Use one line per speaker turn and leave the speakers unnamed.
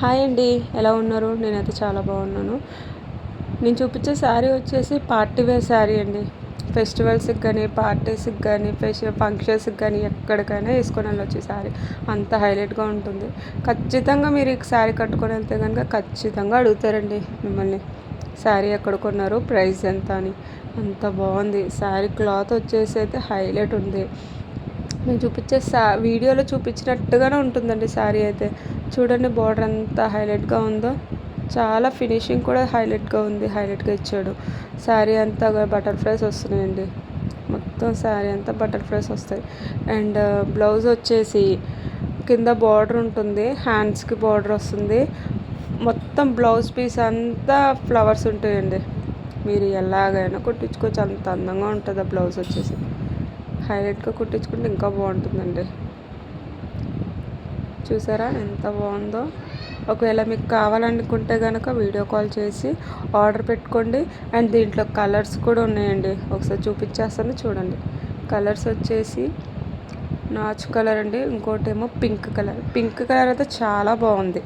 Hi అండి, ఎలా ఉన్నారు? నేనైతే చాలా బాగున్నాను. నేను చూపించే శారీ వచ్చేసి పార్టీ వేర్ శారీ అండి. ఫెస్టివల్స్కి కానీ, పార్టీస్కి కానీ, ఫంక్షన్స్కి కానీ ఎక్కడికైనా వేసుకొని వెళ్ళొచ్చు. శారీ అంత హైలైట్గా ఉంటుంది. ఖచ్చితంగా మీరు ఈ శారీ కట్టుకొని వెళ్తే కనుక ఖచ్చితంగా అడుగుతారండి మిమ్మల్ని, శారీ ఎక్కడ కొన్నారు, ప్రైస్ ఎంత అని. అంత బాగుంది శారీ. క్లాత్ వచ్చేసి అయితే హైలైట్ ఉంది. నేను చూపించే వీడియోలో చూపించినట్టుగానే ఉంటుందండి శారీ అయితే. చూడండి బార్డర్ ఎంత హైలైట్గా ఉందో. చాలా ఫినిషింగ్ కూడా హైలైట్గా ఉంది, హైలైట్గా ఇచ్చాడు. శారీ అంతా బటర్ఫ్లైస్ వస్తున్నాయండి. మొత్తం శారీ అంతా బటర్ఫ్లైస్ వస్తాయి. అండ్ బ్లౌజ్ వచ్చేసి కింద బార్డర్ ఉంటుంది, హ్యాండ్స్కి బార్డర్ వస్తుంది. మొత్తం బ్లౌజ్ పీస్ అంతా ఫ్లవర్స్ ఉంటాయండి. మీరు ఎలాగైనా కుట్టించుకోవచ్చు, అంత అందంగా ఉంటుంది ఆ బ్లౌజ్ వచ్చేసి. హైలైట్గా కుట్టించుకుంటే ఇంకా బాగుంటుందండి. చూసారా ఎంత బాగుందో. ఒకవేళ మీకు కావాలనుకుంటే కనుక వీడియో కాల్ చేసి ఆర్డర్ పెట్టుకోండి. అండ్ దీంట్లో కలర్స్ కూడా ఉన్నాయండి, ఒకసారి చూపించేస్తాను చూడండి. కలర్స్ వచ్చేసి నాచు కలర్ అండి, ఇంకోటి ఏమో పింక్ కలర్. పింక్ కలర్ అయితే చాలా బాగుంది.